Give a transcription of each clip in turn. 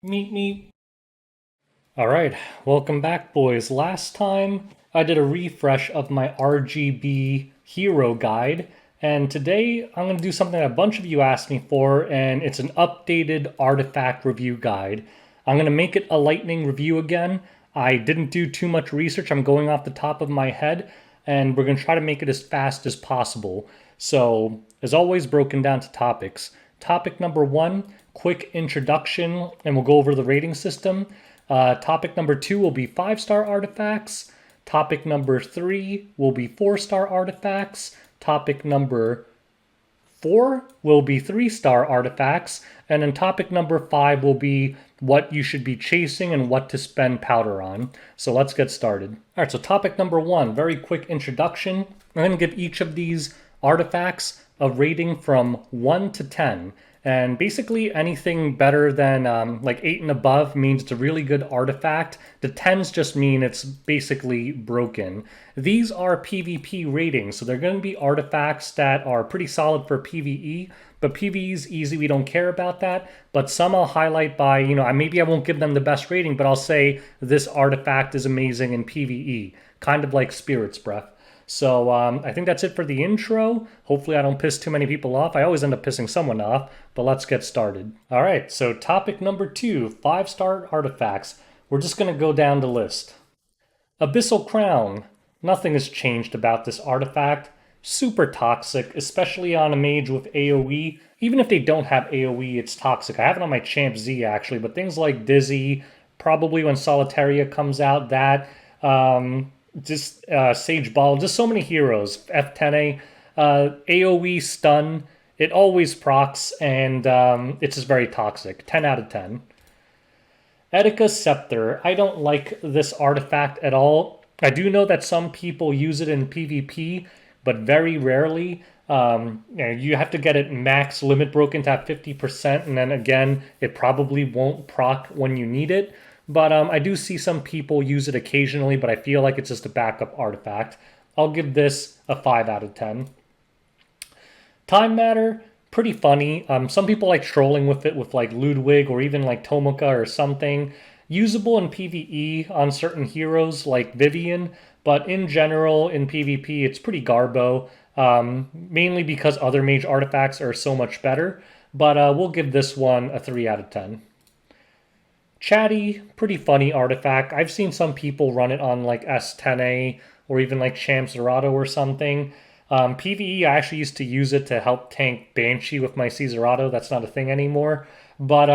Meet me. Alright, welcome back, boys. Last time I did a refresh of my RGB hero guide, and today I'm going to do something that a bunch of you asked me for, and it's an updated artifact review guide. I'm going to make it a lightning review again. I didn't do too much research, I'm going off the top of my head, and we're going to try to make it as fast as possible. So, as always, broken down to topics. Topic number one, quick introduction, and we'll go over the rating system. Topic number two will be 5-star artifacts. Topic number three will be 4-star artifacts. Topic number four will be 3-star artifacts. And then topic number five will be what you should be chasing and what to spend powder on. So let's get started. All right, so topic number one, very quick introduction. I'm going to give each of these artifacts a rating from 1 to 10. And basically anything better than like 8 and above means it's a really good artifact. The 10s just mean it's basically broken. These are PvP ratings, so they're going to be artifacts that are pretty solid for PvE, but PvE is easy, we don't care about that. But some I'll highlight by, maybe I won't give them the best rating, but I'll say this artifact is amazing in PvE, kind of like Spirit's Breath. So I think that's it for the intro. Hopefully I don't piss too many people off. I always end up pissing someone off, but let's get started. All right, so topic number two, 5-star artifacts. We're just going to go down the list. Abyssal Crown. Nothing has changed about this artifact. Super toxic, especially on a mage with AoE. Even if they don't have AoE, it's toxic. I have it on my Champ Z actually, but things like Dizzy, probably when Solitaria comes out, that... Sage Ball, just so many heroes. F10A, AoE stun, it always procs, and it's just very toxic. 10 out of 10. Etika Scepter, I don't like this artifact at all. I do know that some people use it in PvP, but very rarely. You have to get it max limit broken to have 50%, and then again, it probably won't proc when you need it. But I do see some people use it occasionally, but I feel like it's just a backup artifact. I'll give this a 5 out of 10. Time Matter, pretty funny. Some people like trolling with it with like Ludwig or even like Tomoka or something. Usable in PvE on certain heroes like Vivian, but in general in PvP it's pretty garbo, mainly because other mage artifacts are so much better. But we'll give this one a 3 out of 10. Chatty, pretty funny artifact. I've seen some people run it on like S10A or even like Champ Zerato or something. PvE, I actually used to use it to help tank Banshee with my Caesarato. That's not a thing anymore. But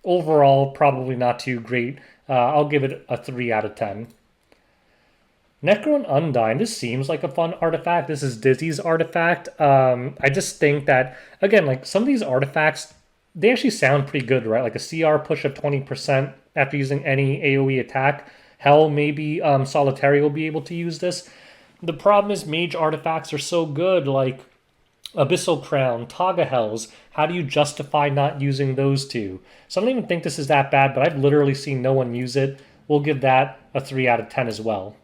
overall, probably not too great. I'll give it a 3 out of 10. Necron Undyne, this seems like a fun artifact. This is Dizzy's artifact. I just think that, again, like some of these artifacts, they actually sound pretty good, right? Like a CR push of 20% after using any AoE attack. Hell, maybe Solitary will be able to use this. The problem is mage artifacts are so good, like Abyssal Crown, Taga Hells. How do you justify not using those two? So I don't even think this is that bad, but I've literally seen no one use it. We'll give that a 3 out of 10 as well.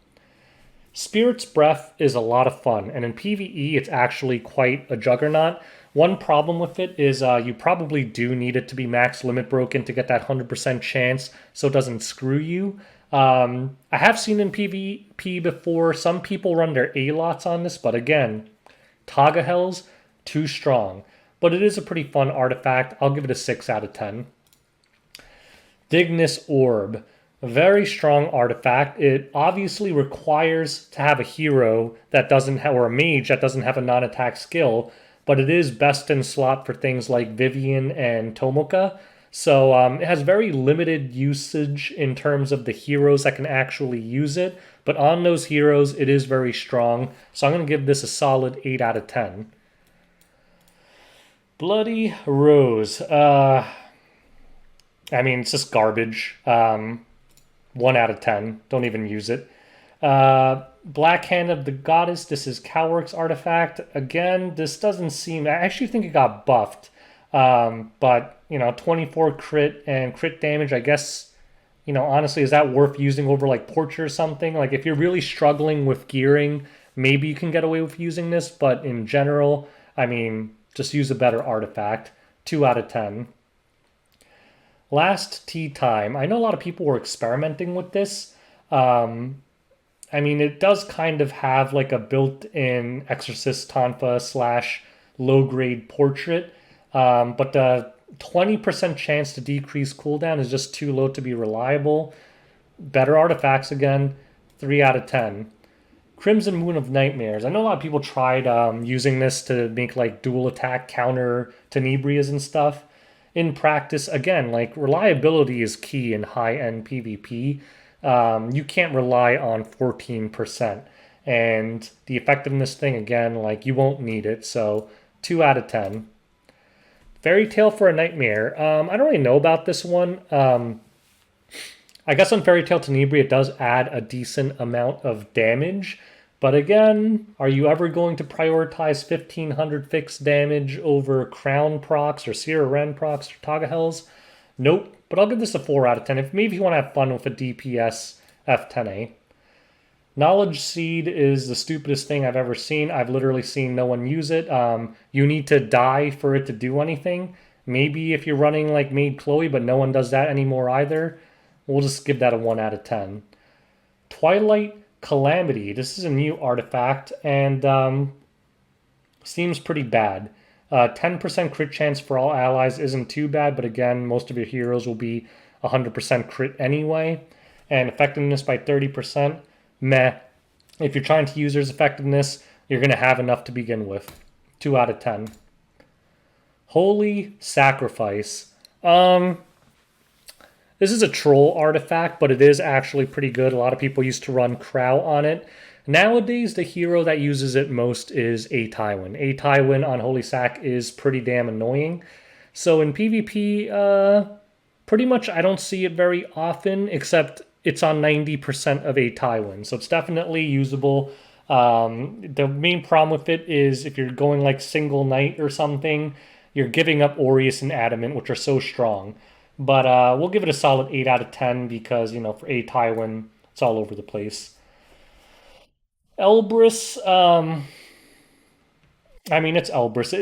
Spirit's Breath is a lot of fun, and in PvE it's actually quite a juggernaut. One problem with it is you probably do need it to be max limit broken to get that 100% chance so it doesn't screw you. I have seen in PvP before, some people run their A-lots on this, but again, Taga Hells, too strong. But it is a pretty fun artifact. I'll give it a 6 out of 10. Dignus Orb. A very strong artifact. It obviously requires to have a hero that doesn't have, or a mage that doesn't have a non-attack skill, but it is best in slot for things like Vivian and Tomoka. So it has very limited usage in terms of the heroes that can actually use it, but on those heroes, it is very strong. So I'm going to give this a solid 8 out of 10. Bloody Rose. It's just garbage. 1 out of 10. Don't even use it. Black Hand of the Goddess. This is Cowworks artifact. Again, this doesn't seem... I actually think it got buffed. But, 24 crit and crit damage, I guess, honestly, is that worth using over, like, Portrait or something? Like, if you're really struggling with gearing, maybe you can get away with using this. But in general, just use a better artifact. 2 out of 10. Last tea time. I know a lot of people were experimenting with this. Um, I mean, it does kind of have like a built-in Exorcist Tonfa slash low-grade portrait, but the 20% chance to decrease cooldown is just too low to be reliable. Better artifacts again, 3 out of 10. Crimson Moon of Nightmares. I know a lot of people tried using this to make like dual attack counter Tenebrias and stuff. In practice, again, like reliability is key in high end PvP. You can't rely on 14%. And the effectiveness thing, again, like you won't need it. So 2 out of 10. Fairy Tale for a Nightmare. I don't really know about this one. I guess on Fairy Tale Tenebria it does add a decent amount of damage. But again, are you ever going to prioritize 1500 fixed damage over Crown procs or Sierra Ren procs or Tagahells? Nope. But I'll give this a 4 out of 10. If maybe you want to have fun with a DPS F10A. Knowledge Seed is the stupidest thing I've ever seen. I've literally seen no one use it. You need to die for it to do anything. Maybe if you're running like Maid Chloe, but no one does that anymore either. We'll just give that a 1 out of 10. Twilight Calamity. This is a new artifact and seems pretty bad. 10% crit chance for all allies isn't too bad, but again, most of your heroes will be 100% crit anyway. And effectiveness by 30%, meh. If you're trying to use their effectiveness, you're going to have enough to begin with. 2 out of 10. Holy Sacrifice. This is a troll artifact, but it is actually pretty good. A lot of people used to run Crow on it. Nowadays, the hero that uses it most is A Tywin. A Tywin on Holy Sac is pretty damn annoying. So in PvP, pretty much I don't see it very often, except it's on 90% of A Tywin. So it's definitely usable. The main problem with it is if you're going like single knight or something, you're giving up Aureus and Adamant, which are so strong. But we'll give it a solid 8 out of 10 because, you know, for A Tywin, it's all over the place. Elbrus, I mean, it's Elbrus.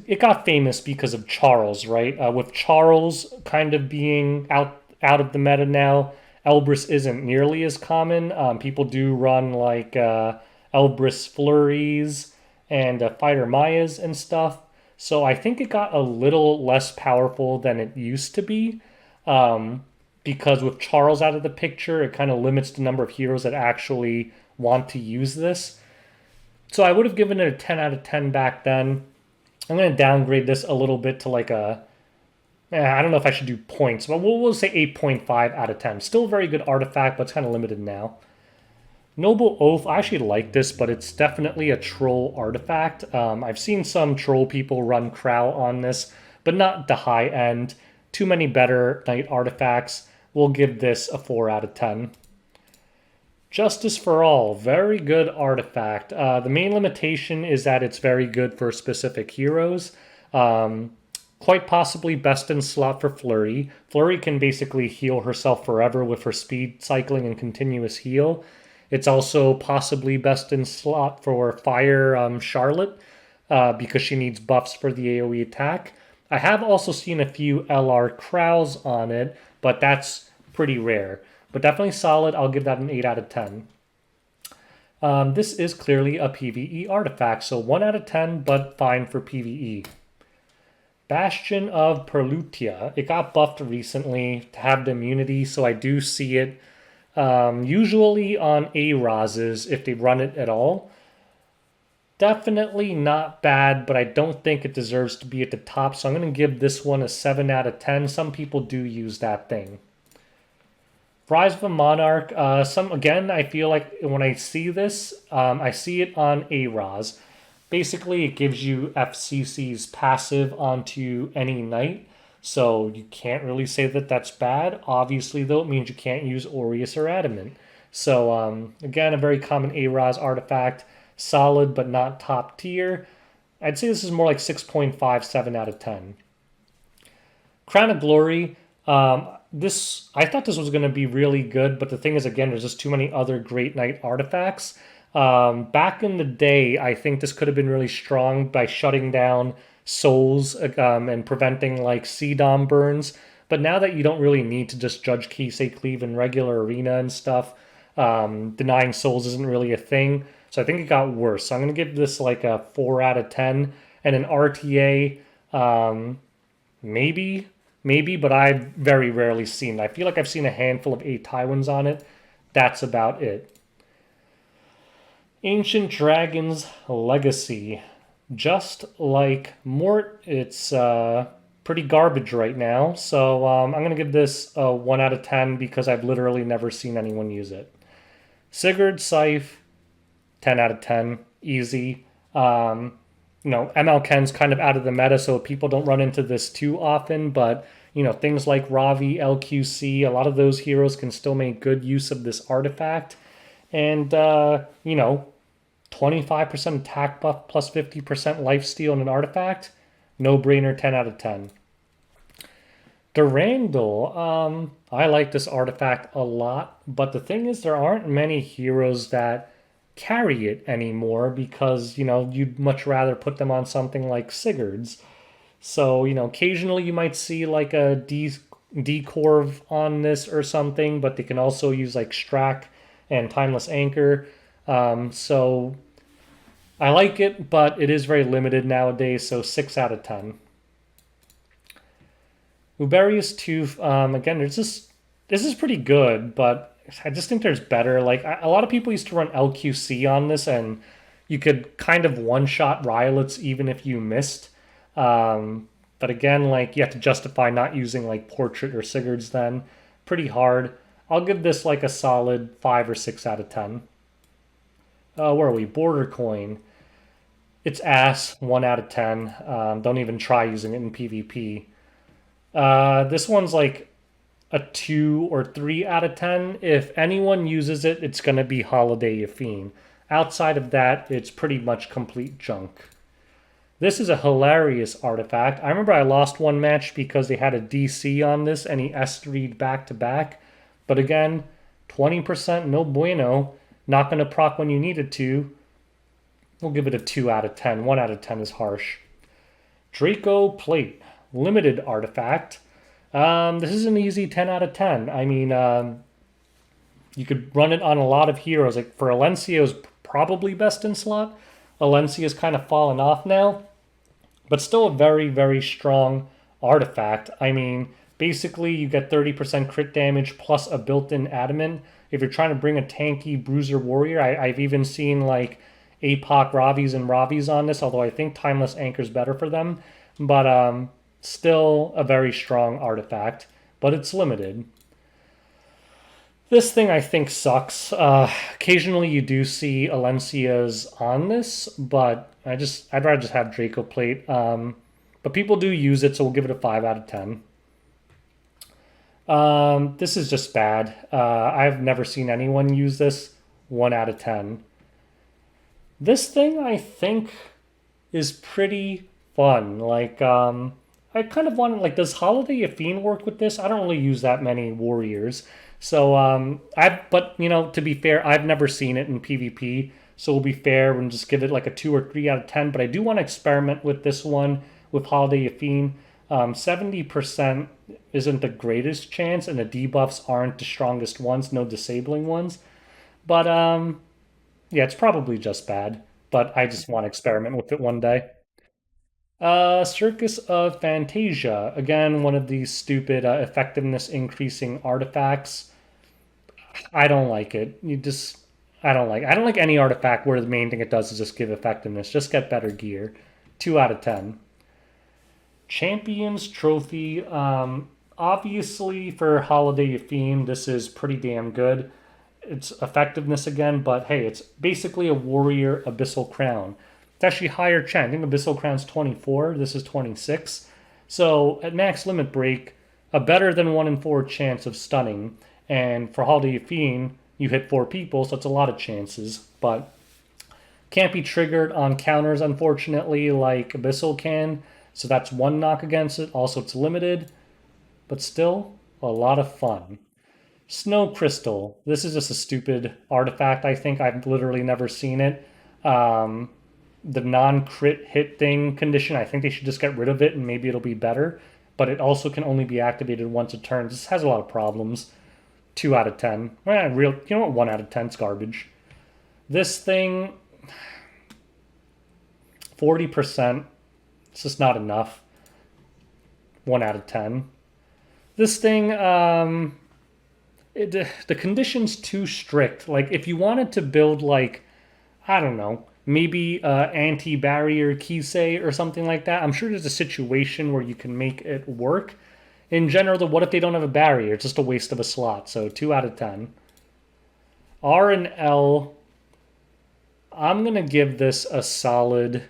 It got famous because of Charles, right? With Charles kind of being out of the meta now, Elbrus isn't nearly as common. People do run like Elbrus Flurries and Fighter Mayas and stuff. So I think it got a little less powerful than it used to be. Because with Charles out of the picture, it kind of limits the number of heroes that actually want to use this. So I would have given it a 10 out of 10 back then. I'm going to downgrade this a little bit to like a... I don't know if I should do points, but we'll say 8.5 out of 10. Still a very good artifact, but it's kind of limited now. Noble Oath, I actually like this, but it's definitely a troll artifact. I've seen some troll people run Crow on this, but not the high end. Too many better knight artifacts. We'll give this a 4 out of 10. Justice for All, very good artifact. The main limitation is that it's very good for specific heroes. Quite possibly best in slot for Flurry. Flurry can basically heal herself forever with her speed cycling and continuous heal. It's also possibly best in slot for Fire Charlotte because she needs buffs for the AoE attack. I have also seen a few LR Crows on it, but that's pretty rare. But definitely solid. I'll give that an 8 out of 10. This is clearly a PvE artifact, so 1 out of 10, but fine for PvE. Bastion of Perlutia. It got buffed recently to have the immunity, so I do see it usually on A-Roses if they run it at all. Definitely not bad, but I don't think it deserves to be at the top, so I'm going to give this one a 7 out of 10. Some people do use that thing. Rise of a Monarch. Again, I feel like when I see this, I see it on A-Ros. Basically, it gives you FCC's passive onto any knight, so you can't really say that that's bad. Obviously, though, it means you can't use Aureus or Adamant. So, again, a very common A-Ros artifact. Solid, but not top tier. I'd say this is more like 6.57 out of 10. Crown of Glory. I thought this was going to be really good, but the thing is, again, there's just too many other great knight artifacts. Back in the day, I think this could have been really strong by shutting down souls and preventing like CDOM burns. But now that you don't really need to just judge Kisei Cleave in regular arena and stuff, denying souls isn't really a thing. So I think it got worse. So I'm going to give this like a 4 out of 10. And an RTA, maybe, maybe, but I've very rarely seen it. I feel like I've seen a handful of 8 Taiwans on it. That's about it. Ancient Dragons Legacy. Just like Mort, it's pretty garbage right now. So I'm going to give this a 1 out of 10 because I've literally never seen anyone use it. Sigurd Scythe, 10 out of 10. Easy. ML Ken's kind of out of the meta, so people don't run into this too often. But, things like Ravi, LQC, a lot of those heroes can still make good use of this artifact. And, 25% attack buff plus 50% lifesteal in an artifact. No brainer, 10 out of 10. Durandal, I like this artifact a lot, but the thing is, there aren't many heroes that carry it anymore because, you'd much rather put them on something like Sigurd's. So, occasionally you might see like a D-Corv on this or something, but they can also use like Strack and Timeless Anchor. So I like it, but it is very limited nowadays, so 6 out of 10. Uberius Tooth, again, this is pretty good, but I just think there's better. Like, a lot of people used to run LQC on this, and you could kind of one-shot Rylets even if you missed. But again, like, you have to justify not using, like, Portrait or Sigurd's then. Pretty hard. I'll give this, like, a solid 5 or 6 out of 10. Where are we? Border Coin. It's ass, 1 out of 10. Don't even try using it in PvP. This one's like a 2 or 3 out of 10. If anyone uses it, it's going to be Holiday Yafine. Outside of that, it's pretty much complete junk. This is a hilarious artifact. I remember I lost one match because they had a DC on this and he S3'd back to back. But again, 20% no bueno. Not going to proc when you need it to. We'll give it a 2 out of 10. 1 out of 10 is harsh. Draco Plate. Limited artifact. This is an easy 10 out of 10. I mean, you could run it on a lot of heroes. Like for Alencio's probably best in slot. Alencia's kind of fallen off now, but still a very, very strong artifact. I mean, basically you get 30% crit damage plus a built-in adamant. If you're trying to bring a tanky bruiser warrior, I've even seen like APOC Ravis and Ravis on this, although I think Timeless Anchor's better for them. But still a very strong artifact, but it's limited. This thing I think sucks. Occasionally you do see Alencia's on this, but I'd rather just have Draco Plate. But people do use it, so we'll give it a 5 out of 10. This is just bad. I've never seen anyone use this. 1 out of 10. This thing I think is pretty fun. Like, I kind of want to, like, does Holiday Yafine work with this? I don't really use that many warriors. So, but, to be fair, I've never seen it in PvP. So we'll be fair and just give it like a 2 or 3 out of 10. But I do want to experiment with this one with Holiday Yafine. 70% isn't the greatest chance, and the debuffs aren't the strongest ones, no disabling ones. But, yeah, it's probably just bad. But I just want to experiment with it one day. Circus of Fantasia. Again, one of these stupid effectiveness increasing artifacts. I don't like it. I don't like any artifact where the main thing it does is just give effectiveness. Just get better gear. 2 out of 10. Champions Trophy. Obviously, for Holiday Yafine, this is pretty damn good. It's effectiveness again, but hey, it's basically a warrior Abyssal Crown. It's actually higher chance. I think Abyssal Crown's 24. This is 26. So at max limit break, a better than 1 in 4 chance of stunning. And for Holiday Yafine, you hit 4 people, so it's a lot of chances. But can't be triggered on counters, unfortunately, like Abyssal can. So that's 1 knock against it. Also, it's limited, but still a lot of fun. Snow Crystal. This is just a stupid artifact, I think. I've literally never seen it. The non-crit hit thing condition, I think they should just get rid of it and maybe it'll be better. but it also can only be activated once a turn. This has a lot of problems. 2 out of 10. You know what? 1 out of 10 is garbage. This thing, 40%. It's just not enough. 1 out of 10. This thing, the condition's too strict. Like, if you wanted to build, like, I don't know, maybe anti-barrier Kisei or something like that, I'm sure there's a situation where you can make it work. In general, though, what if they don't have a barrier? It's just a waste of a slot. So 2 out of 10. R and L, I'm going to give this a solid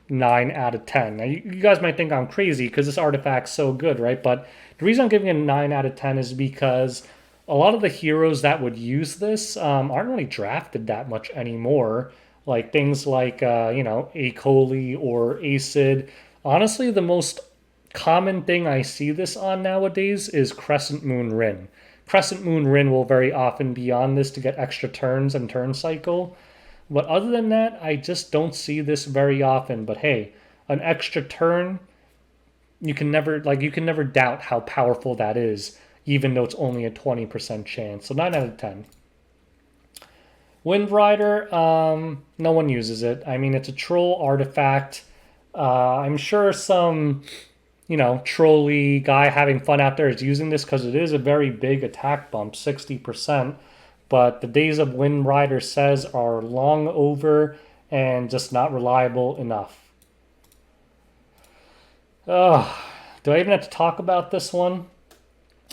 9 out of 10. Now, you guys might think I'm crazy because this artifact's so good, right? But the reason I'm giving it a 9 out of 10 is because a lot of the heroes that would use this aren't really drafted that much anymore. Like things like, A. coli or acid. Honestly, the most common thing I see this on nowadays is Crescent Moon Rin. Crescent Moon Rin will very often be on this to get extra turns and turn cycle. But other than that, I just don't see this very often. But hey, an extra turn, you can never doubt how powerful that is, even though it's only a 20% chance. So 9 out of 10. Wind Rider, no one uses it. I mean, it's a troll artifact. I'm sure some, trolley guy having fun out there is using this because it is a very big attack bump, 60%. But the days of Wind Rider says are long over and just not reliable enough. Ugh, do I even have to talk about this one?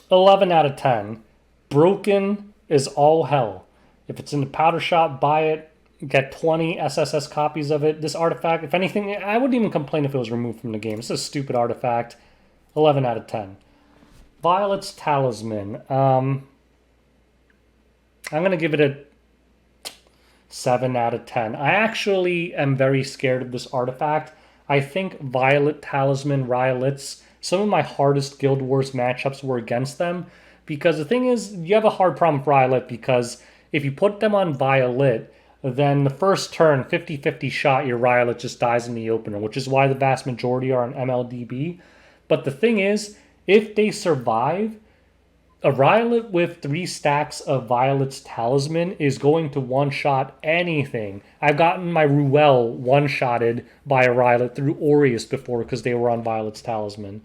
11 out of 10. Broken is all hell. If it's in the powder shop, buy it. Get 20 SSS copies of it. This artifact, if anything, I wouldn't even complain if it was removed from the game. It's a stupid artifact. 11 out of 10. Violet's Talisman. I'm going to give it a 7 out of 10. I actually am very scared of this artifact. I think Violet Talisman Rylets, some of my hardest Guild Wars matchups were against them. Because the thing is, you have a hard problem with Rylett because if you put them on Violet, then the first turn, 50-50 shot, your Rylett just dies in the opener, which is why the vast majority are on MLDB. But the thing is, if they survive, a Rylett with 3 stacks of Violet's Talisman is going to one-shot anything. I've gotten my Ruel one-shotted by a Rylett through Aureus before because they were on Violet's Talisman.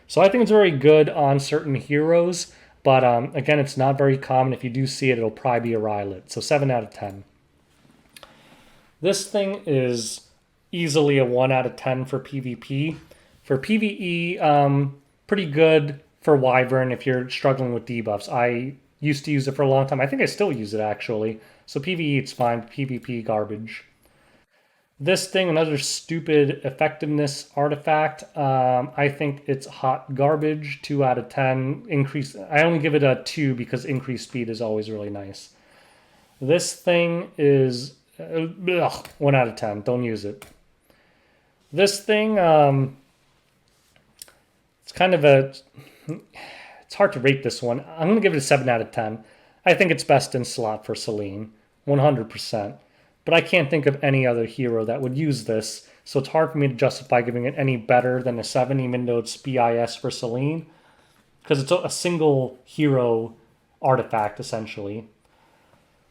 So I think it's very good on certain heroes, but again, it's not very common. If you do see it, it'll probably be a Rylett. So 7 out of 10. This thing is easily a 1 out of 10 for PvP. For PvE, pretty good for Wyvern if you're struggling with debuffs. I used to use it for a long time. I think I still use it actually. So PvE it's fine. PvP garbage. This thing, another stupid effectiveness artifact. I think it's hot garbage. 2 out of 10. Increase. I only give it a 2 because increased speed is always really nice. This thing is 1 out of 10. Don't use it. This thing, it's kind of a. It's hard to rate this one. I'm going to give it a 7 out of 10. I think it's best in slot for Celine, 100%. But I can't think of any other hero that would use this, so it's hard for me to justify giving it any better than a 7, even though it's BIS for Celine, because it's a single hero artifact, essentially.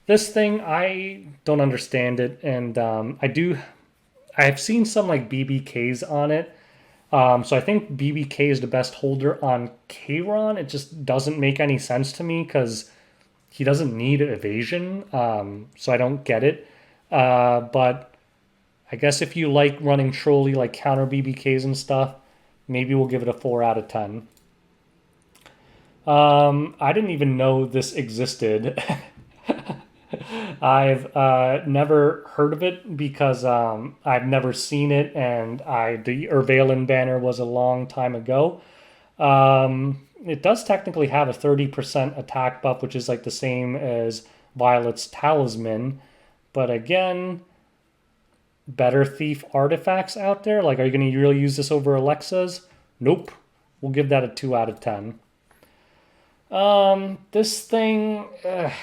This thing, I don't understand it, and I've seen some like BBKs on it. So I think BBK is the best holder on Kayron. It just doesn't make any sense to me because he doesn't need evasion, so I don't get it. But I guess if you like running trolley like counter BBKs and stuff, maybe we'll give it a 4 out of 10. I didn't even know this existed. I've never heard of it because I've never seen it, and the Urvalen banner was a long time ago. It does technically have a 30% attack buff, which is like the same as Violet's Talisman. But again, better thief artifacts out there? Like, are you going to really use this over Alexa's? Nope. We'll give that a 2 out of 10. This thing, it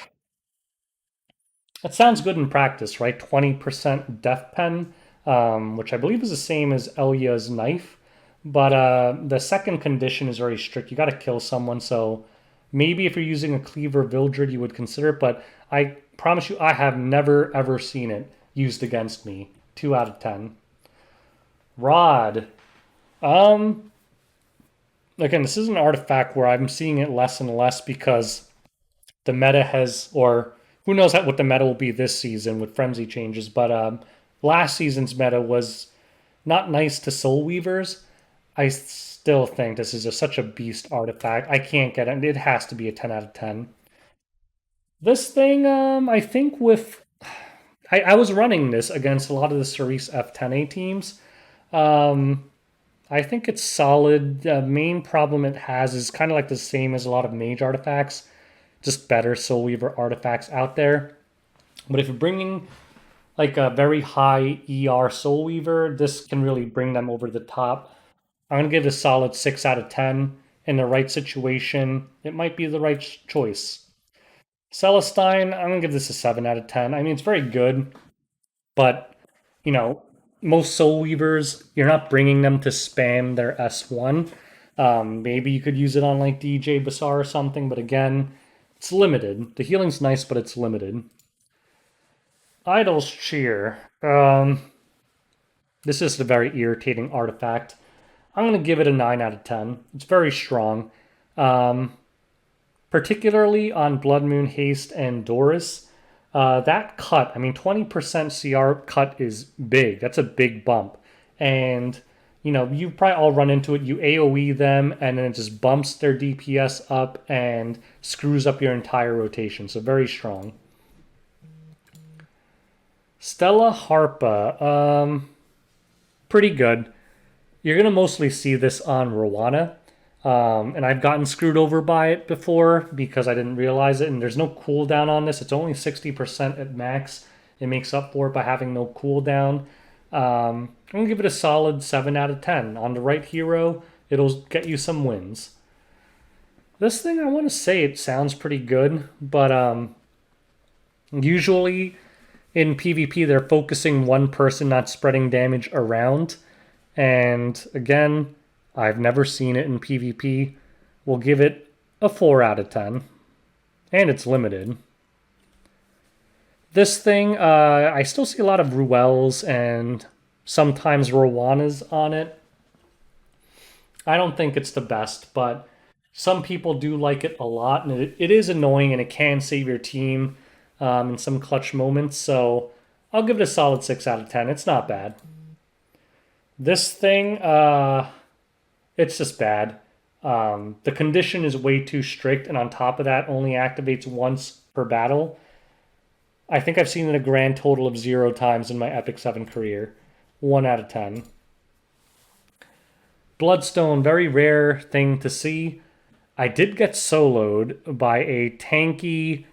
sounds good in practice, right? 20% Death Pen, which I believe is the same as Elya's knife. But the second condition is very strict. You got to kill someone. So maybe if you're using a Cleaver Vildred, you would consider it. But I promise you, I have never ever seen it used against me. 2 out of 10. Rod. Um, Again, this is an artifact where I'm seeing it less and less because the meta has, or who knows what the meta will be this season with frenzy changes. But last season's meta was not nice to Soul Weavers. I still think this is such a beast artifact. I can't get it. It has to be a 10 out of 10. This thing, I think with I was running this against a lot of the Cerise F10A teams. Um, I think it's solid. The main problem it has is kind of like the same as a lot of mage artifacts, just better Soul Weaver artifacts out there. But if you're bringing like a very high ER Soul Weaver, this can really bring them over the top. I'm going to give it a solid 6 out of 10. In the right situation, it might be the right choice. Celestine, I'm going to give this a 7 out of 10. I mean, it's very good, but, you know, most Soul Weavers, you're not bringing them to spam their S1. Maybe you could use it on like DJ Bazaar or something, but again, it's limited. The healing's nice, but it's limited. Idol's Cheer. This is a very irritating artifact. I'm going to give it a 9 out of 10. It's very strong. Particularly on Blood Moon, Haste, and Doris. That cut, I mean, 20% CR cut is big. That's a big bump. And, you know, you probably all run into it. You AoE them, and then it just bumps their DPS up and screws up your entire rotation. So very strong. Stella Harpa. Pretty good. You're going to mostly see this on Rowana. And I've gotten screwed over by it before because I didn't realize it. And there's no cooldown on this. It's only 60% at max. It makes up for it by having no cooldown. I'm going to give it a solid 7 out of 10. On the right hero, it'll get you some wins. This thing, I want to say it sounds pretty good. But usually in PvP, they're focusing one person, not spreading damage around. And again, I've never seen it in PvP. We'll give it a 4 out of 10. And it's limited. This thing, I still see a lot of Ruels and sometimes Rowanas on it. I don't think it's the best, but some people do like it a lot. And it is annoying and it can save your team in some clutch moments. So I'll give it a solid 6 out of 10. It's not bad. This thing, it's just bad. The condition is way too strict, and on top of that, only activates once per battle. I think I've seen it a grand total of 0 times in my Epic 7 career. 1 out of 10. Bloodstone, very rare thing to see. I did get soloed by a tanky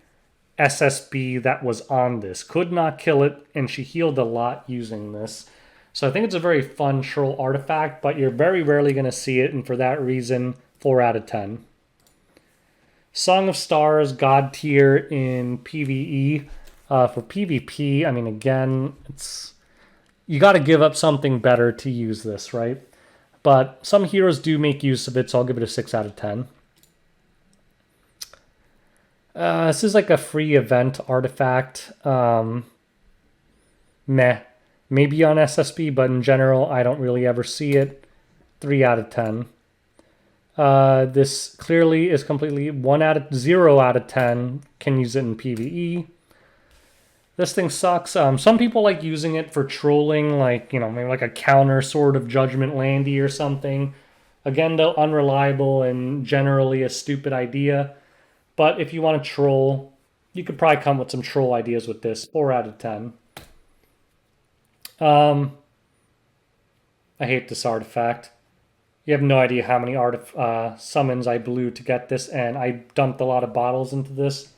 SSB that was on this. Could not kill it, and she healed a lot using this. So I think it's a very fun troll artifact, but you're very rarely going to see it, and for that reason, 4 out of 10. Song of Stars, God tier in PvE. For PvP, I mean, again, you got to give up something better to use this, right? But some heroes do make use of it, so I'll give it a 6 out of 10. This is like a free event artifact. Meh. Maybe on SSB, but in general, I don't really ever see it. 3 out of 10. This clearly is completely 0 out of 10. Can use it in PvE. This thing sucks. Some people like using it for trolling, like, you know, maybe like a counter Sword of Judgment Landy or something. Again, though, unreliable and generally a stupid idea. But if you want to troll, you could probably come with some troll ideas with this. 4 out of 10. I hate this artifact. You have no idea how many summons I blew to get this, and I dumped a lot of bottles into this.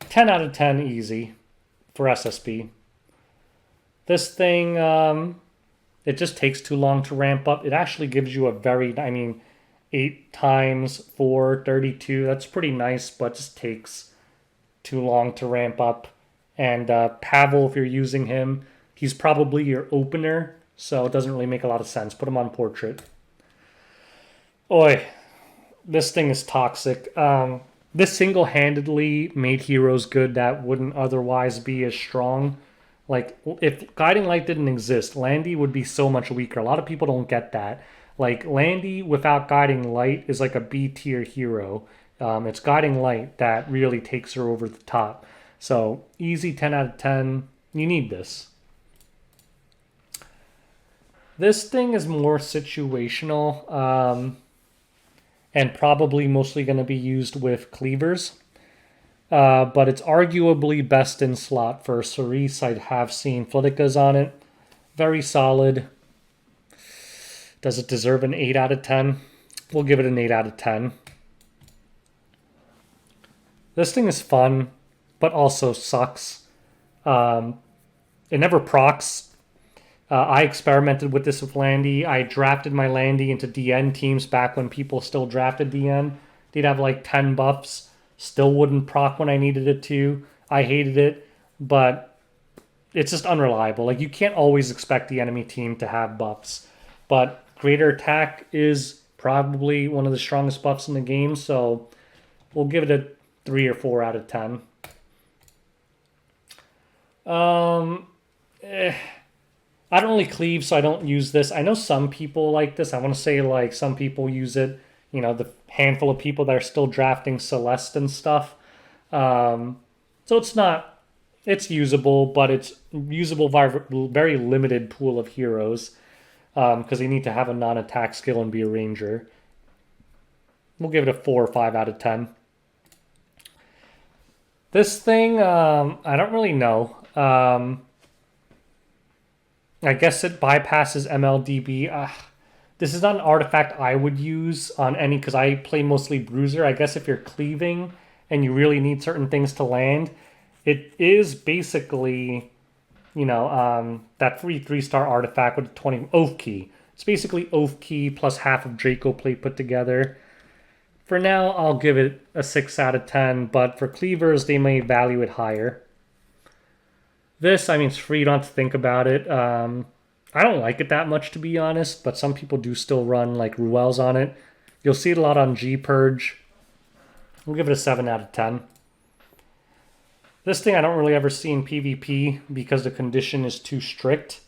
10 out of 10 easy for SSB. This thing, it just takes too long to ramp up. It actually gives you a very, 8 times 4, 32. That's pretty nice, but just takes too long to ramp up. And Pavel, if you're using him, he's probably your opener, so it doesn't really make a lot of sense. Put him on portrait. Oi, this thing is toxic. This single-handedly made heroes good that wouldn't otherwise be as strong. Like, if Guiding Light didn't exist, Landy would be so much weaker. A lot of people don't get that. Like, Landy without Guiding Light is like a B tier hero. It's Guiding Light that really takes her over the top. So, easy 10 out of 10. You need this. This thing is more situational, and probably mostly going to be used with cleavers. But it's arguably best in slot for Cerise. I have seen Fliticas on it. Very solid. Does it deserve an 8 out of 10? We'll give it an 8 out of 10. This thing is fun, but also sucks. It never procs. I experimented with this with Landy. I drafted my Landy into DN teams back when people still drafted DN. They'd have like 10 buffs. Still wouldn't proc when I needed it to. I hated it, but it's just unreliable. Like, you can't always expect the enemy team to have buffs. But greater attack is probably one of the strongest buffs in the game, so we'll give it a 3 or 4 out of 10. Um, eh, I don't really cleave, so I don't use this. I know some people like this. I want to say, like, some people use it. The handful of people that are still drafting Celeste and stuff. So it's not, it's usable, but it's usable by a very limited pool of heroes because you need to have a non-attack skill and be a ranger. We'll give it a 4 or 5 out of 10. This thing, I don't really know. I guess it bypasses MLDB. This is not an artifact I would use on any because I play mostly Bruiser. I guess if you're cleaving and you really need certain things to land, it is basically, that free 3-star artifact with 20 Oath Key. It's basically Oath Key plus half of Draco Plate put together. For now, I'll give it a 6 out of 10, but for cleavers, they may value it higher. This, I mean, it's free, you don't have to think about it. I don't like it that much, to be honest, but some people do still run like Ruels on it. You'll see it a lot on G-Purge. We'll give it a 7 out of 10. This thing I don't really ever see in PvP because the condition is too strict,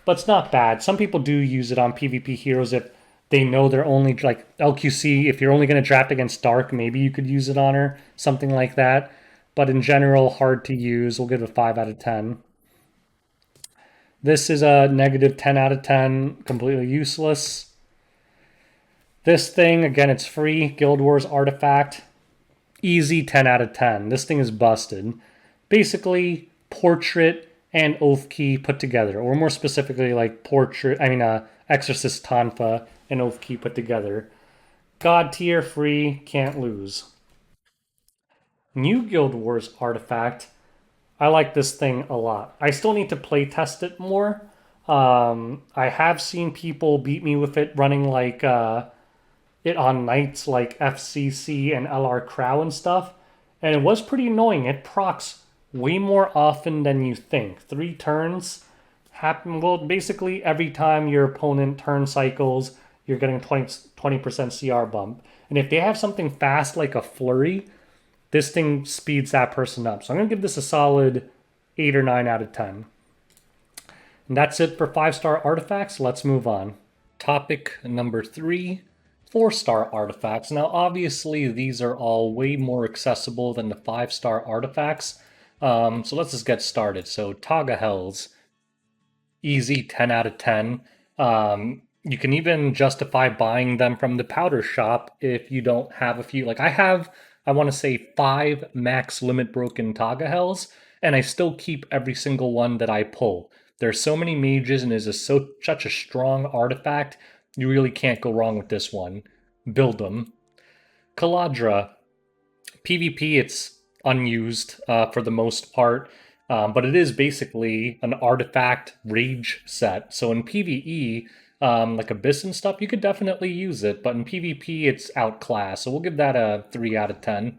but it's not bad. Some people do use it on PvP heroes if they know they're only, like LQC, if you're only going to draft against Dark, maybe you could use it on her, something like that. But in general, hard to use. We'll give it a 5 out of 10. This is a negative 10 out of 10, completely useless. This thing, again, it's free. Guild Wars artifact. Easy 10 out of 10. This thing is busted. Basically, Portrait and Oath Key put together. Or more specifically, like Exorcist Tonfa and Oath Key put together. God tier, free, can't lose. New Guild Wars artifact. I like this thing a lot. I still need to play test it more. I have seen people beat me with it running like it on nights like FCC and LR Crow and stuff, and it was pretty annoying. It procs way more often than you think. 3 turns happen. Well, basically every time your opponent turn cycles, you're getting a 20% CR bump. And if they have something fast like a flurry, this thing speeds that person up. So I'm going to give this a solid 8 or 9 out of 10. And that's it for 5-star artifacts. Let's move on. Topic number 3, 4-star artifacts. Now, obviously, these are all way more accessible than the 5-star artifacts. So let's just get started. So Taga Hells, easy 10 out of 10. You can even justify buying them from the powder shop if you don't have a few. Like I want to say 5 max limit broken Taga Hells, and I still keep every single one that I pull. There's so many mages, and it's such a strong artifact. You really can't go wrong with this one. Build them. Kaladra, PvP, it's unused for the most part, but it is basically an artifact rage set. So in PvE, like Abyss and stuff, you could definitely use it, but in PvP, it's outclassed. So we'll give that a 3 out of 10.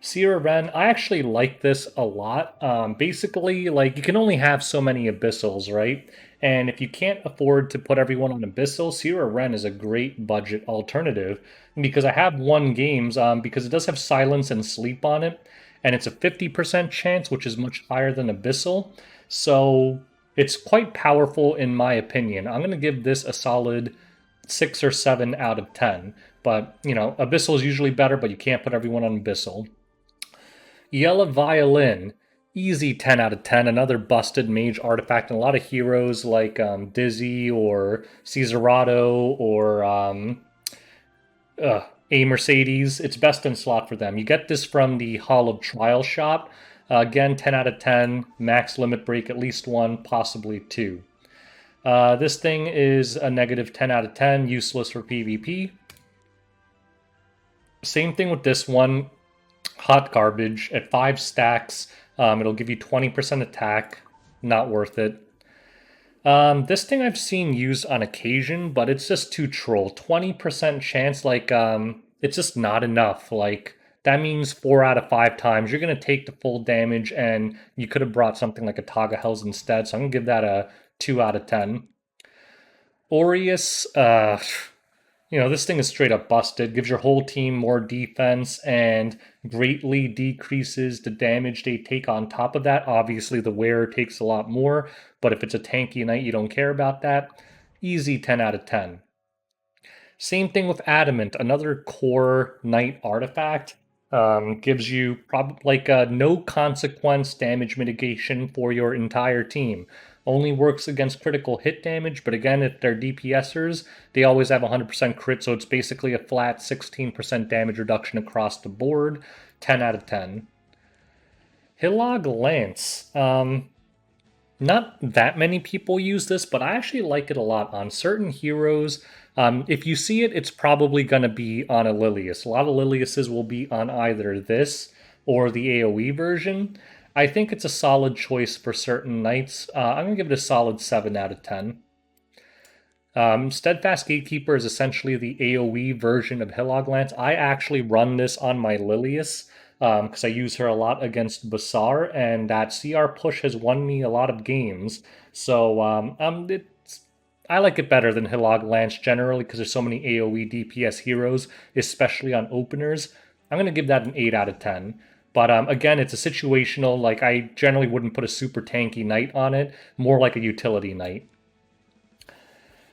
Sierra Ren, I actually like this a lot. Basically, like you can only have so many abyssals, right? And if you can't afford to put everyone on abyssal, Sierra Ren is a great budget alternative because I have won games because it does have silence and sleep on it, and it's a 50% chance, which is much higher than abyssal. So it's quite powerful in my opinion. I'm gonna give this a solid 6 or 7 out of 10. But abyssal is usually better, but you can't put everyone on abyssal. Yellow Violin, easy 10 out of 10. Another busted mage artifact, and a lot of heroes like Dizzy or Caesarado or a Mercedes. It's best in slot for them. You get this from the Hall of Trial shop. Again, 10 out of 10. Max limit break at least one, possibly two. This thing is a negative 10 out of 10, useless for PvP. Same thing with this one. Hot garbage at 5 stacks. It'll give you 20% attack. Not worth it. This thing I've seen used on occasion, but it's just too troll. 20% chance, like, it's just not enough. Like, that means 4 out of 5 times you're going to take the full damage, and you could have brought something like a Taga Hells instead, so I'm going to give that a 2 out of 10. Aureus, this thing is straight up busted. Gives your whole team more defense and greatly decreases the damage they take on top of that. Obviously, the wearer takes a lot more, but if it's a tanky knight, you don't care about that. Easy 10 out of 10. Same thing with Adamant, another core knight artifact. Gives you like no consequence damage mitigation for your entire team. Only works against critical hit damage, but again, if they're DPSers, they always have 100% crit, so it's basically a flat 16% damage reduction across the board. 10 out of 10. Hilog Lance. Not that many people use this, but I actually like it a lot on certain heroes. If you see it, it's probably going to be on a Lilius. A lot of Liliuses will be on either this or the AoE version. I think it's a solid choice for certain knights. I'm going to give it a solid 7 out of 10. Steadfast Gatekeeper is essentially the AoE version of Hilog Lance. I actually run this on my Lilius because I use her a lot against Basar, and that CR push has won me a lot of games. So I like it better than Hilog Lance generally because there's so many AoE DPS heroes, especially on openers. I'm going to give that an 8 out of 10. But again, it's a situational, like I generally wouldn't put a super tanky knight on it, more like a utility knight.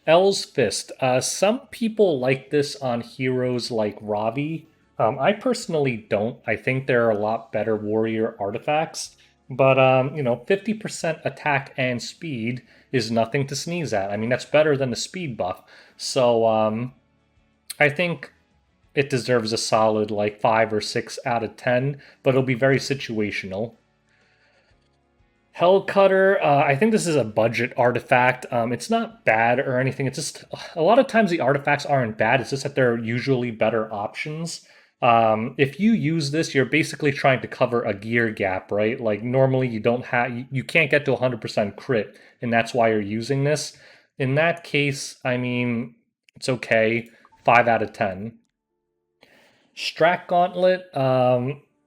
L's Fist. Some people like this on heroes like Ravi. I personally don't. I think there are a lot better warrior artifacts. But, 50% attack and speed is nothing to sneeze at. I mean, that's better than the speed buff. So, I think it deserves a solid, like, 5 or 6 out of 10, but it'll be very situational. Hellcutter, I think this is a budget artifact. It's not bad or anything. It's just a lot of times the artifacts aren't bad. It's just that they're usually better options. If you use this, you're basically trying to cover a gear gap, right? Like normally you can't get to 100% crit, and that's why you're using this. In that case, I mean, it's okay. 5 out of 10. Strack Gauntlet.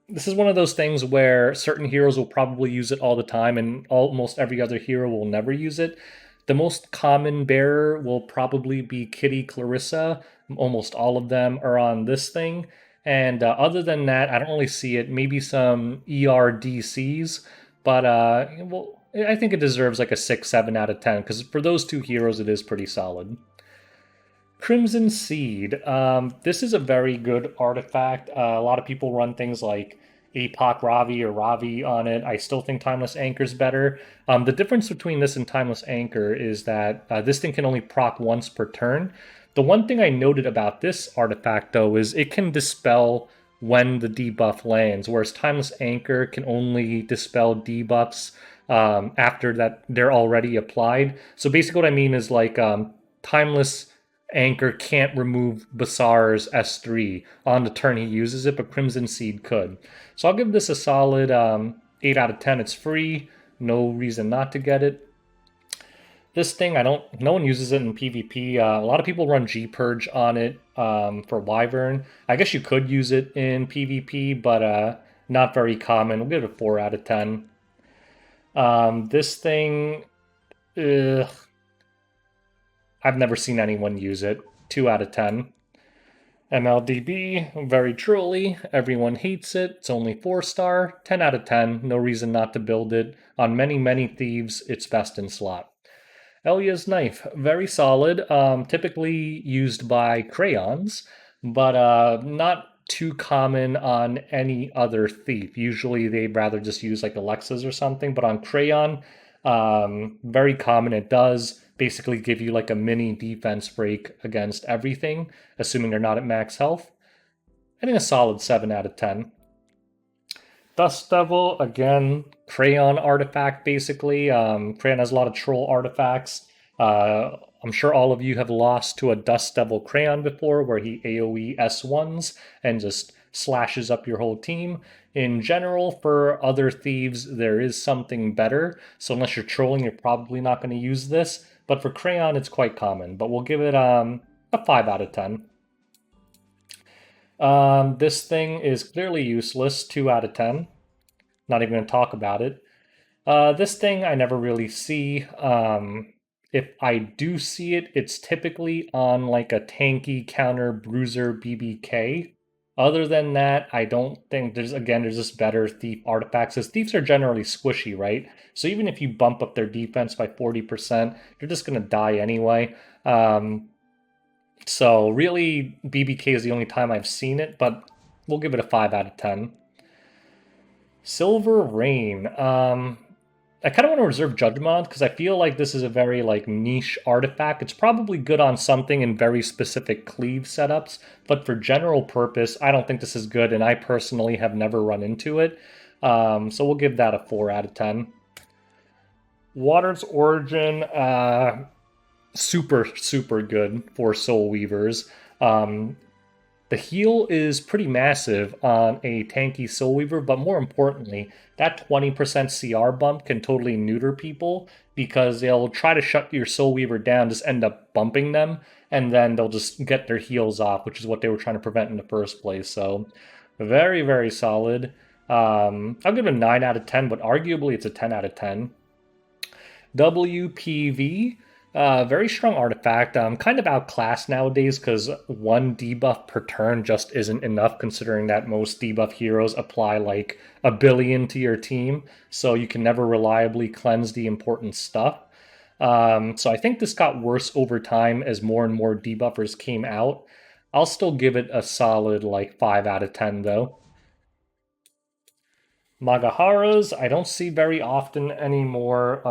This is one of those things where certain heroes will probably use it all the time, and almost every other hero will never use it. The most common bearer will probably be Kitty Clarissa. Almost all of them are on this thing. And other than that, I don't really see it. Maybe some ERDCs, but I think it deserves like a 6, 7 out of 10, because for those two heroes, it is pretty solid. Crimson Seed. This is a very good artifact. A lot of people run things like APOC Ravi or Ravi on it. I still think Timeless Anchor is better. The difference between this and Timeless Anchor is that this thing can only proc once per turn. The one thing I noted about this artifact, though, is it can dispel when the debuff lands, whereas Timeless Anchor can only dispel debuffs after that they're already applied. So basically what I mean is like Timeless Anchor can't remove Basar's S3 on the turn he uses it, but Crimson Seed could. So I'll give this a solid 8 out of 10. It's free. No reason not to get it. This thing, no one uses it in PvP. A lot of people run G-Purge on it for Wyvern. I guess you could use it in PvP, but Not very common. We'll give it a 4 out of 10. This thing, ugh, I've never seen anyone use it. 2 out of 10. MLDB, very truly, everyone hates it. It's only 4-star, 10 out of 10. No reason not to build it. On many, many thieves, it's best in slot. Elia's knife, very solid. Typically used by crayons, but not too common on any other thief. Usually they'd rather just use like Alexas or something, but on crayon, very common. It does basically give you like a mini defense break against everything, assuming they're not at max health. I think a solid 7 out of 10. Dust Devil, again, Crayon artifact basically. Crayon has a lot of troll artifacts. I'm sure all of you have lost to a Dust Devil Crayon before where he AoE S1s and just slashes up your whole team. In general, for other thieves, there is something better. So unless you're trolling, you're probably not going to use this. But for Crayon, it's quite common. But we'll give it a 5 out of 10. This thing is clearly useless, 2 out of 10. Not even going to talk about it. This thing I never really see. If I do see it, it's typically on like a tanky counter bruiser BBK. Other than that, I don't think there's just better thief artifacts. Because thieves are generally squishy, right? So even if you bump up their defense by 40%, you're just gonna die anyway. So really, BBK is the only time I've seen it, but we'll give it a 5 out of 10. Silver Rain. I kind of want to reserve judgment on because I feel like this is a very like niche artifact. It's probably good on something in very specific cleave setups, but for general purpose, I don't think this is good, and I personally have never run into it. So we'll give that a 4 out of 10. Water's Origin, super, super good for Soul Weavers. The heal is pretty massive on a tanky Soul Weaver, but more importantly, that 20% CR bump can totally neuter people because they'll try to shut your Soul Weaver down, just end up bumping them, and then they'll just get their heals off, which is what they were trying to prevent in the first place. So, very, very solid. I'll give it a 9 out of 10, but arguably it's a 10 out of 10. WPV, very strong artifact. Kind of outclassed nowadays because one debuff per turn just isn't enough, considering that most debuff heroes apply like a billion to your team, so you can never reliably cleanse the important stuff. So I think this got worse over time as more and more debuffers came out. I'll still give it a solid like 5 out of 10 though. Magaharas, I don't see very often anymore,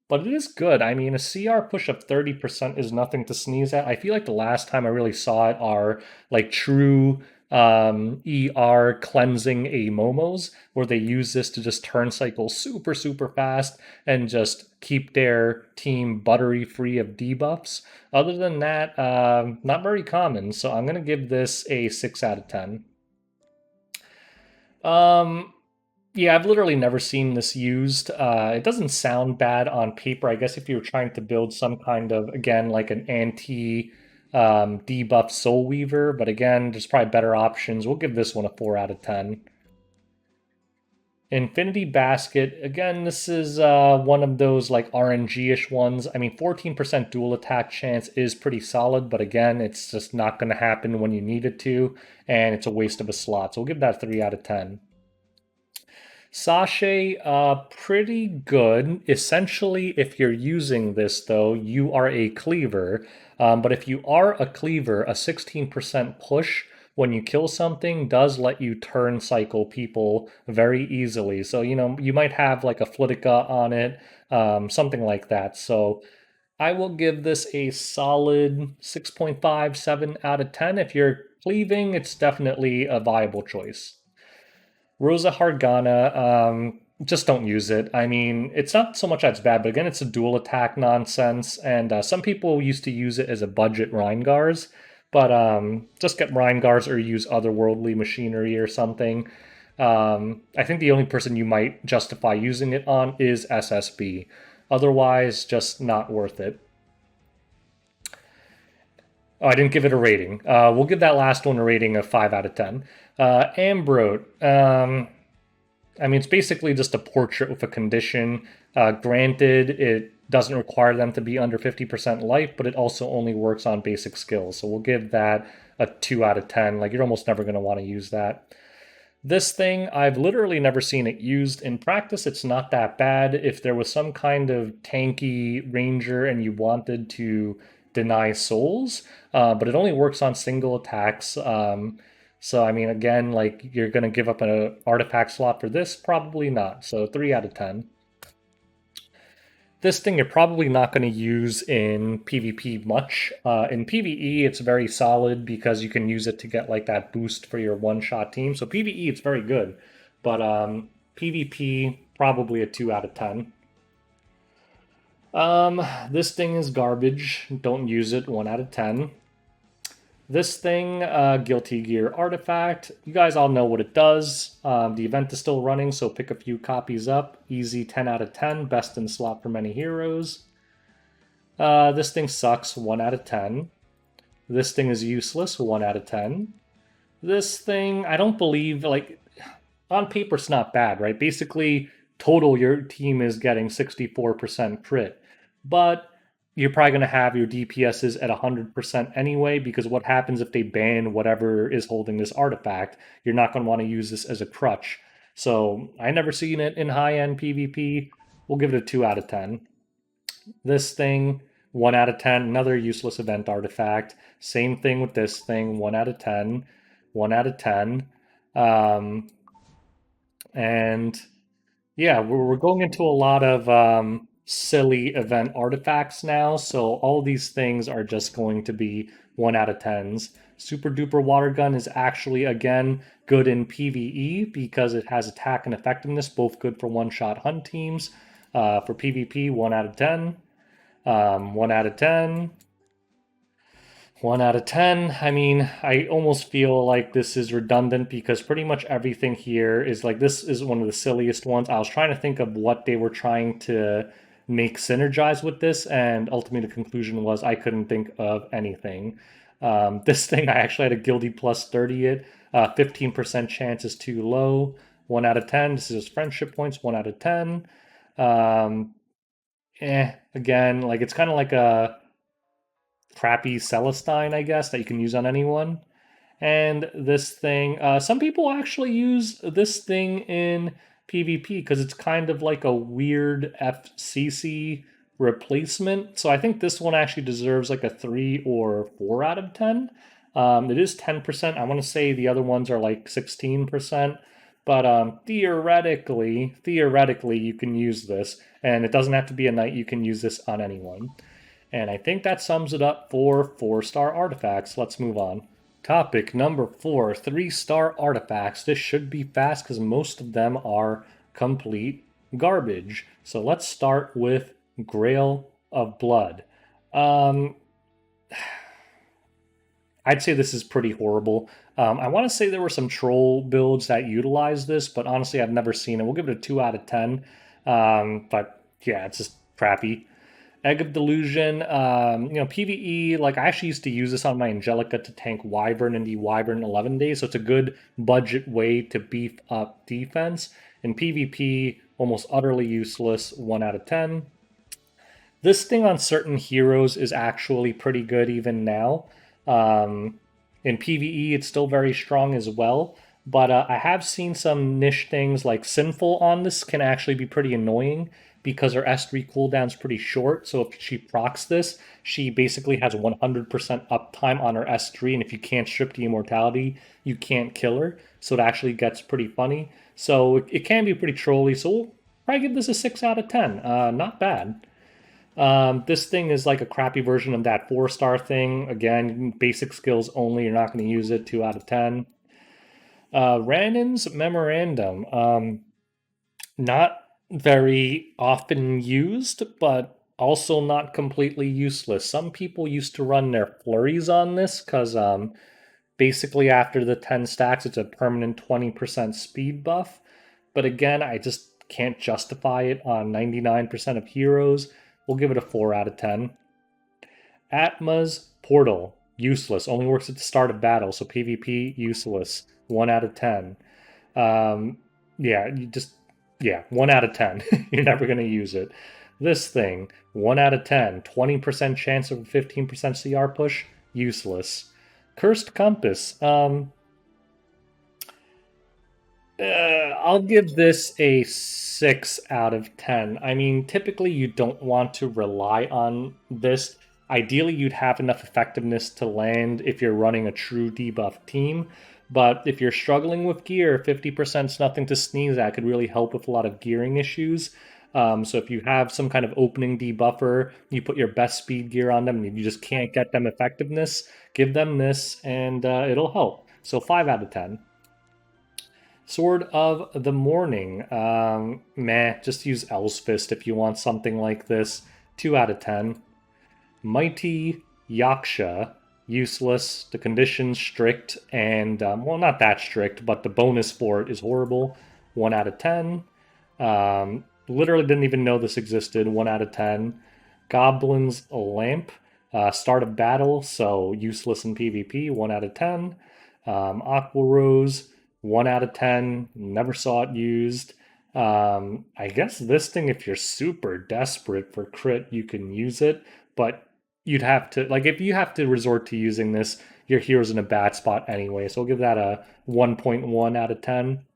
but it is good. I mean, a CR push of 30% is nothing to sneeze at. I feel like the last time I really saw it are like true ER cleansing a Momos, where they use this to just turn cycle super, super fast and just keep their team buttery free of debuffs. Other than that, not very common, so I'm going to give this a 6 out of 10. Yeah, I've literally never seen this used. It doesn't sound bad on paper. I guess if you were trying to build some kind of, again, like an anti debuff Soul Weaver, but again, there's probably better options. We'll give this one a 4 out of 10. Infinity Basket, again, this is one of those like RNG-ish ones. I mean, 14% dual attack chance is pretty solid, but again, it's just not going to happen when you need it to, and it's a waste of a slot. So we'll give that a 3 out of 10. Sachet, pretty good. Essentially, if you're using this, though, you are a cleaver. But if you are a cleaver, a 16% push when you kill something does let you turn cycle people very easily. So, you know, you might have like a Flitica on it, something like that. So I will give this a solid 6.57 out of 10. If you're cleaving, it's definitely a viable choice. Rosa Hargana, just don't use it. I mean, it's not so much that's bad, but again, it's a dual attack nonsense, and some people used to use it as a budget Reingars, but just get Reingars or use otherworldly machinery or something. I think the only person you might justify using it on is SSB. Otherwise, just not worth it. Oh, I didn't give it a rating. We'll give that last one a rating of 5 out of 10. Ambrose. I mean, it's basically just a portrait with a condition. Granted, it doesn't require them to be under 50% life, but it also only works on basic skills. So we'll give that a 2 out of 10. Like, you're almost never going to want to use that. This thing, I've literally never seen it used in practice. It's not that bad. If there was some kind of tanky ranger and you wanted to deny souls, but it only works on single attacks. So, I mean, again, like you're going to give up an artifact slot for this? Probably not. So, 3 out of 10. This thing you're probably not going to use in PvP much. In PvE, it's very solid because you can use it to get like that boost for your one-shot team. So PvE, it's very good, but PvP probably a 2 out of 10. This thing is garbage. Don't use it. 1 out of 10. This thing, Guilty Gear Artifact, you guys all know what it does. The event is still running, so pick a few copies up. Easy 10 out of 10, best in slot for many heroes. This thing sucks, 1 out of 10. This thing is useless, 1 out of 10. This thing, I don't believe, like, on paper it's not bad, right? Basically, total your team is getting 64% crit. But you're probably going to have your DPSs at 100% anyway, because what happens if they ban whatever is holding this artifact? You're not going to want to use this as a crutch. So I never seen it in high-end PvP. We'll give it a 2 out of 10. This thing, 1 out of 10. Another useless event artifact. Same thing with this thing, 1 out of 10. 1 out of 10. Um, and yeah, we're going into a lot of silly event artifacts now, so all these things are just going to be 1 out of 10s. Super Duper Water Gun is actually, again, good in PvE because it has attack and effectiveness, both good for one-shot hunt teams. For PvP, 1 out of 10. 1 out of 10. 1 out of 10. I mean, I almost feel like this is redundant because pretty much everything here is like this is one of the silliest ones. I was trying to think of what they were trying to make synergize with this, and ultimately the conclusion was I couldn't think of anything. This thing, I actually had a Guilty plus 30 it. 15% chance is too low. 1 out of 10. This is friendship points. 1 out of 10. Um, again, like it's kind of like a crappy Celestine, I guess, that you can use on anyone. And this thing, some people actually use this thing in PvP because it's kind of like a weird FCC replacement. So I think this one actually deserves like a 3 or 4 out of 10. It is 10%. I want to say the other ones are like 16%. But theoretically, you can use this, and it doesn't have to be a knight. You can use this on anyone. And I think that sums it up for 4-star artifacts. Let's move on. Topic number 4, 3-star artifacts. This should be fast because most of them are complete garbage. So let's start with Grail of Blood. Um, I'd say this is pretty horrible. I want to say there were some troll builds that utilized this, but honestly, I've never seen it. We'll give it a 2 out of 10. But yeah, it's just crappy. Egg of Delusion, PvE, like I actually used to use this on my Angelica to tank Wyvern in the Wyvern 11 days, so it's a good budget way to beef up defense. In PvP, almost utterly useless, 1 out of 10. This thing on certain heroes is actually pretty good even now. Um, in PvE, it's still very strong as well. But I have seen some niche things like Sinful on this can actually be pretty annoying because her S3 cooldown's pretty short. So if she procs this, she basically has 100% uptime on her S3. And if you can't strip the immortality, you can't kill her. So it actually gets pretty funny. So it can be pretty trolly. So we'll probably give this a 6 out of 10. Not bad. This thing is like a crappy version of that 4-star thing. Again, basic skills only. You're not going to use it. 2 out of 10. Rannin's Memorandum. Not very often used, but also not completely useless. Some people used to run their flurries on this because basically after the 10 stacks, it's a permanent 20% speed buff. But again, I just can't justify it on 99% of heroes. We'll give it a 4 out of 10. Atma's Portal, useless. Only works at the start of battle, so PvP, useless. 1 out of 10. Yeah, you just, yeah, 1 out of 10. You're never going to use it. This thing, 1 out of 10, 20% chance of a 15% CR push, useless. Cursed Compass, I'll give this a 6 out of 10. I mean, typically you don't want to rely on this. Ideally, you'd have enough effectiveness to land if you're running a true debuff team. But if you're struggling with gear, 50% is nothing to sneeze at. Could really help with a lot of gearing issues. So if you have some kind of opening debuffer, you put your best speed gear on them and you just can't get them effectiveness, give them this and it'll help. So 5 out of 10. Sword of the Morning. Meh, just use El's Fist if you want something like this. 2 out of 10. Mighty Yaksha. Useless. The condition's strict, and, well, not that strict, but the bonus for it is horrible. 1 out of 10. Literally didn't even know this existed. 1 out of 10. Goblin's Lamp. Start of battle, so useless in PvP. 1 out of 10. Aqua Rose. 1 out of 10. Never saw it used. I guess this thing, if you're super desperate for crit, you can use it, but you'd have to, like, if you have to resort to using this, your hero's in a bad spot anyway. So I'll give that a 1.1 out of 10.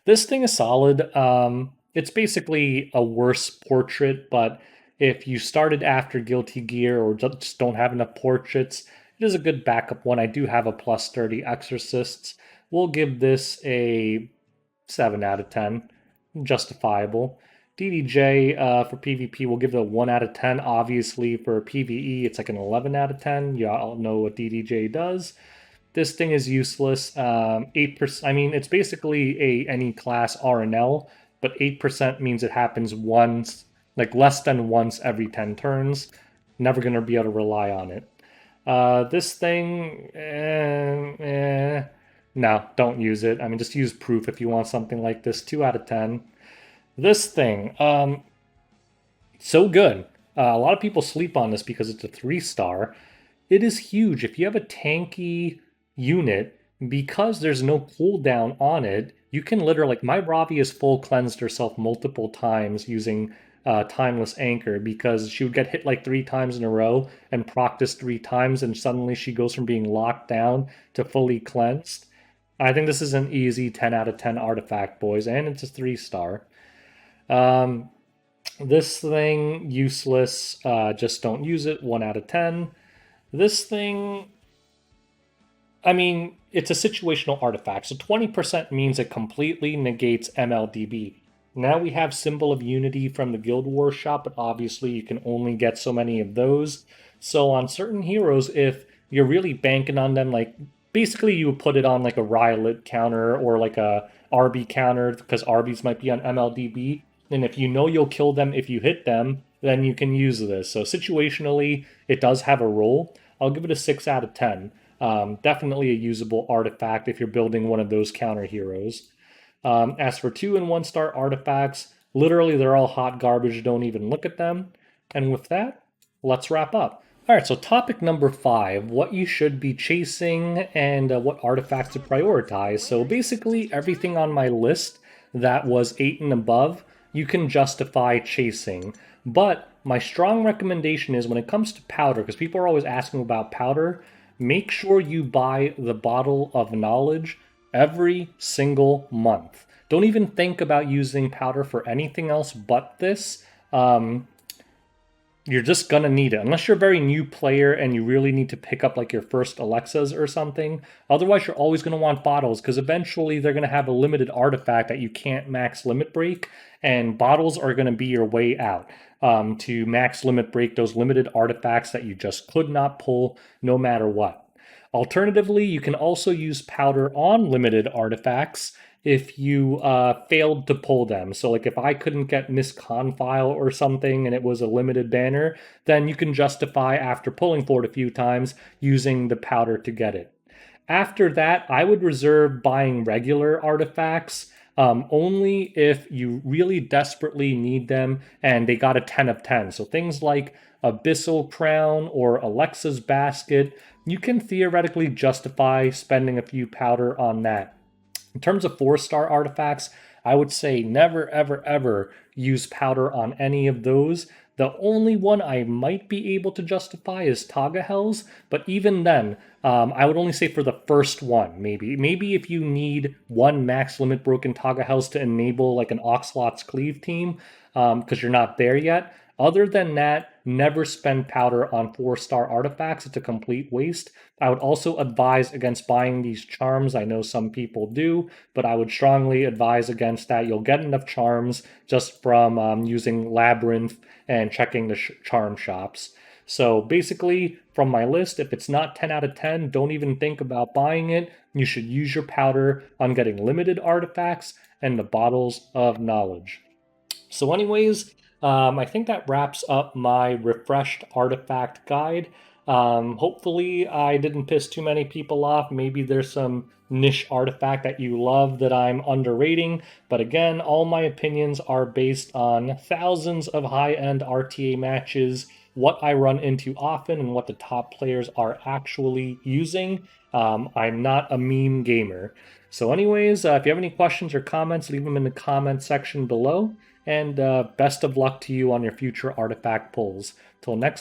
This thing is solid. It's basically a worse portrait, but if you started after Guilty Gear or just don't have enough portraits, it is a good backup one. I do have a plus 30 Exorcists. We'll give this a 7 out of 10. Justifiable. DDJ for PvP, we'll give it a 1 out of 10. Obviously, for PvE, it's like an 11 out of 10. You all know what DDJ does. This thing is useless. 8%. I mean, it's basically any class RNL, but 8% means it happens once, like less than once every 10 turns. Never going to be able to rely on it. This thing, no, don't use it. I mean, just use proof if you want something like this. 2 out of 10. This thing, so good. A lot of people sleep on this because it's a 3-star. It is huge. If you have a tanky unit, because there's no cooldown on it, you can literally, like, my Ravi has full cleansed herself multiple times using Timeless Anchor because she would get hit like 3 times in a row and practice 3 times, and suddenly she goes from being locked down to fully cleansed. I think this is an easy 10 out of 10 artifact, boys, and it's a 3-star. This thing, useless. Just don't use it. 1 out of 10. This thing, I mean, it's a situational artifact, so 20% means it completely negates MLDB. Now we have Symbol of Unity from the Guild Wars shop, but obviously you can only get so many of those. So on certain heroes, if you're really banking on them, like, basically you would put it on like a Rylet counter or like a RB counter, because RBs might be on MLDB. And if you know you'll kill them if you hit them, then you can use this. So situationally, it does have a role. I'll give it a 6 out of 10. Definitely a usable artifact if you're building one of those counter heroes. As for 2 and 1-star artifacts, literally they're all hot garbage. Don't even look at them. And with that, let's wrap up. All right, so topic number 5, what you should be chasing and what artifacts to prioritize. So basically everything on my list that was 8 and above, you can justify chasing. But my strong recommendation is when it comes to powder, because people are always asking about powder, make sure you buy the Bottle of Knowledge every single month. Don't even think about using powder for anything else but this. You're just gonna need it unless you're a very new player and you really need to pick up like your first Alexas or something. Otherwise, you're always gonna want bottles because eventually they're gonna have a limited artifact that you can't max limit break, and bottles are gonna be your way out to max limit break those limited artifacts that you just could not pull no matter what. Alternatively, you can also use powder on limited artifacts if you failed to pull them. So like if I couldn't get Miss Confile or something and it was a limited banner, then you can justify after pulling for it a few times using the powder to get it. After that, I would reserve buying regular artifacts only if you really desperately need them and they got a 10 of 10. So things like Abyssal Crown or Alexa's Basket, you can theoretically justify spending a few powder on that. In terms of 4-star artifacts, I would say never, ever, ever use powder on any of those. The only one I might be able to justify is Tagahel's, but even then, I would only say for the first one, maybe. Maybe if you need one max limit broken Tagahel's to enable like an Oxlot's Cleave team, because you're not there yet. Other than that, never spend powder on 4-star artifacts. It's a complete waste. I would also advise against buying these charms. I know some people do, but I would strongly advise against that. You'll get enough charms just from using Labyrinth and checking the charm shops. So basically, from my list, if it's not 10 out of 10, don't even think about buying it. You should use your powder on getting limited artifacts and the bottles of knowledge. So, anyways, I think that wraps up my refreshed artifact guide. Hopefully, I didn't piss too many people off. Maybe there's some niche artifact that you love that I'm underrating. But again, all my opinions are based on thousands of high end RTA matches, what I run into often, and what the top players are actually using. I'm not a meme gamer. So, anyways, if you have any questions or comments, leave them in the comment section below. And best of luck to you on your future artifact pulls. Till next